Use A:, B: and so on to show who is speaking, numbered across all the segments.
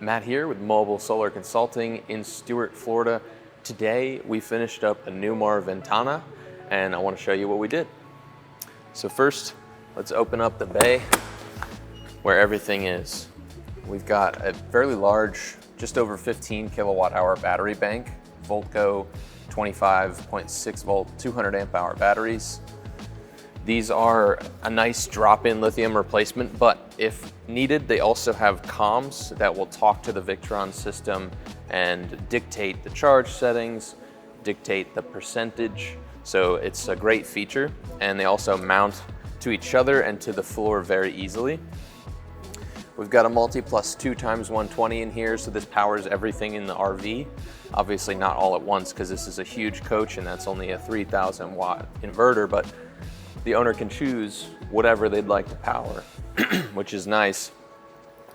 A: Matt here with Mobile Solar Consulting in Stuart, Florida. Today we finished up a Newmar Ventana and I want to show you what we did. So first, let's open up the bay where everything is. We've got a fairly large, just over 15 kilowatt hour battery bank, Voltco 25.6 volt, 200 amp hour batteries. These are a nice drop-in lithium replacement, but if needed, they also have comms that will talk to the Victron system and dictate the charge settings, dictate the percentage. So it's a great feature, and they also mount to each other and to the floor very easily. We've got a multi-plus 2x120 in here, so this powers everything in the RV. Obviously not all at once because this is a huge coach and that's only a 3,000 watt inverter, but the owner can choose whatever they'd like to power, which is nice.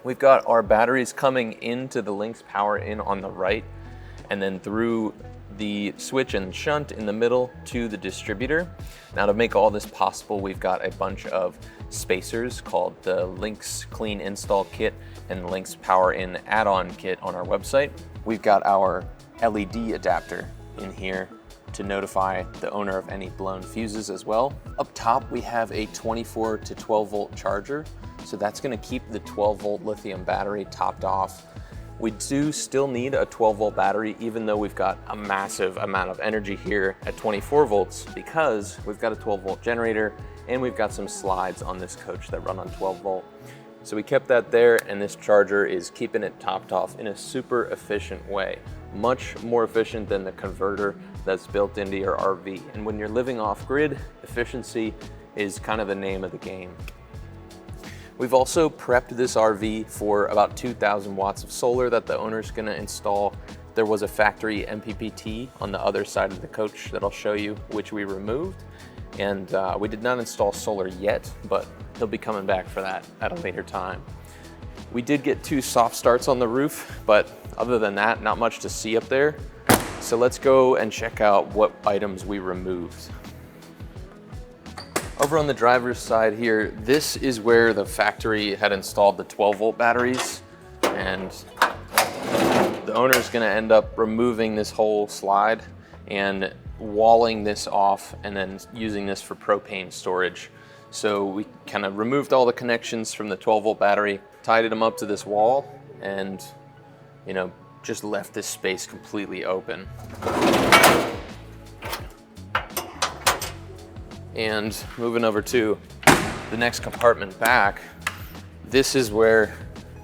A: We've got our batteries coming into the Lynx power in on the right, and then through the switch and shunt in the middle to the distributor. Now to make all this possible, we've got a bunch of spacers called the Lynx Clean Install Kit and Lynx Power In Add-on Kit on our website. We've got our LED adapter in here to notify the owner of any blown fuses as well. Up top, we have a 24 to 12 volt charger. So that's gonna keep the 12 volt lithium battery topped off. We do still need a 12 volt battery, even though we've got a massive amount of energy here at 24 volts, because we've got a 12 volt generator and we've got some slides on this coach that run on 12 volt. So we kept that there, and this charger is keeping it topped off in a super efficient way. Much more efficient than the converter that's built into your RV. And when you're living off grid, efficiency is kind of the name of the game. We've also prepped this RV for about 2,000 watts of solar that the owner's gonna install. There was a factory MPPT on the other side of the coach that I'll show you, which we removed. And we did not install solar yet, but he'll be coming back for that at a later time. We did get 2 soft starts on the roof, but other than that, not much to see up there. So let's go and check out what items we removed. Over on the driver's side here, this is where the factory had installed the 12 volt batteries, and the owner is gonna end up removing this whole slide and walling this off and then using this for propane storage. So we kind of removed all the connections from the 12 volt battery, tied them up to this wall, and just left this space completely open. And moving over to the next compartment back, this is where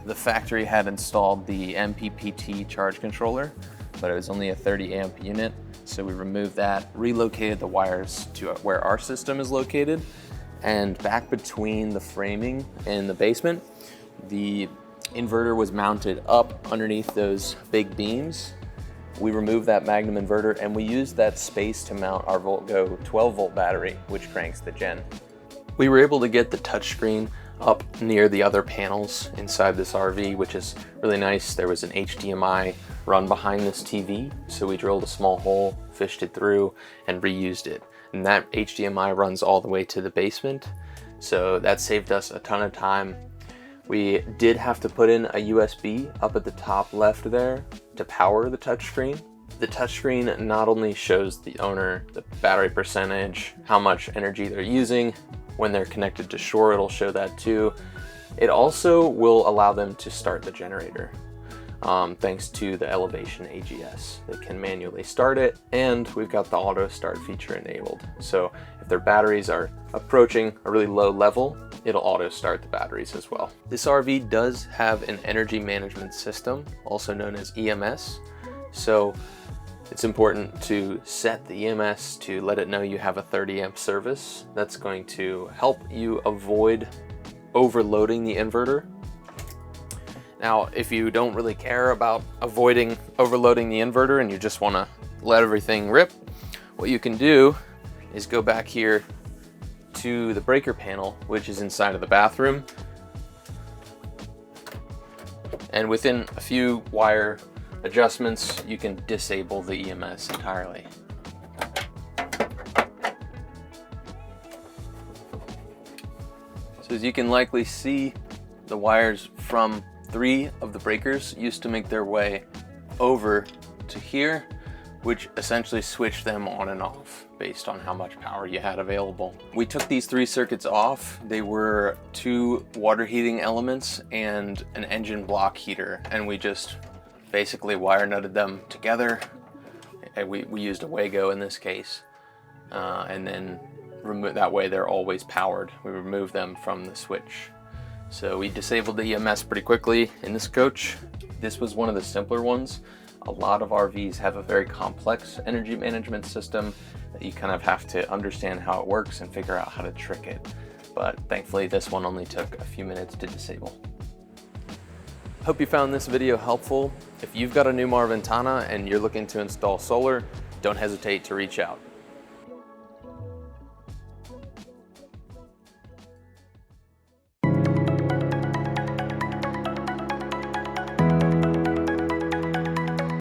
A: the factory had installed the MPPT charge controller, but it was only a 30 amp unit. So we removed that, relocated the wires to where our system is located, and back between the framing and the basement, the inverter was mounted up underneath those big beams. We removed that Magnum inverter and we used that space to mount our Voltco 12 volt battery, which cranks the gen. We were able to get the touchscreen up near the other panels inside this RV, which is really nice. There was an HDMI run behind this TV, so we drilled a small hole, fished it through, and reused it. And that HDMI runs all the way to the basement, so that saved us a ton of time. We did have to put in a USB up at the top left there to power the touchscreen. The touchscreen not only shows the owner the battery percentage, how much energy they're using. When they're connected to shore, it'll show that too. It also will allow them to start the generator. Thanks to the elevation AGS. They can manually start it, and we've got the auto start feature enabled. So if their batteries are approaching a really low level, it'll auto start the batteries as well. This RV does have an energy management system, also known as EMS. So it's important to set the EMS to let it know you have a 30 amp service. That's going to help you avoid overloading the inverter. Now, if you don't really care about avoiding overloading the inverter and you just want to let everything rip, what you can do is go back here to the breaker panel, which is inside of the bathroom. And within a few wire adjustments, you can disable the EMS entirely. So as you can likely see, the wires from 3 of the breakers used to make their way over to here, which essentially switched them on and off based on how much power you had available. We took these 3 circuits off. They were 2 water heating elements and an engine block heater, and we just basically wire nutted them together. And we used a Wago in this case, and then that way they're always powered. We remove them from the switch. So we disabled the EMS pretty quickly in this coach. This was one of the simpler ones. A lot of RVs have a very complex energy management system that you kind of have to understand how it works and figure out how to trick it. But thankfully this one only took a few minutes to disable. Hope you found this video helpful. If you've got a Newmar Ventana and you're looking to install solar, don't hesitate to reach out.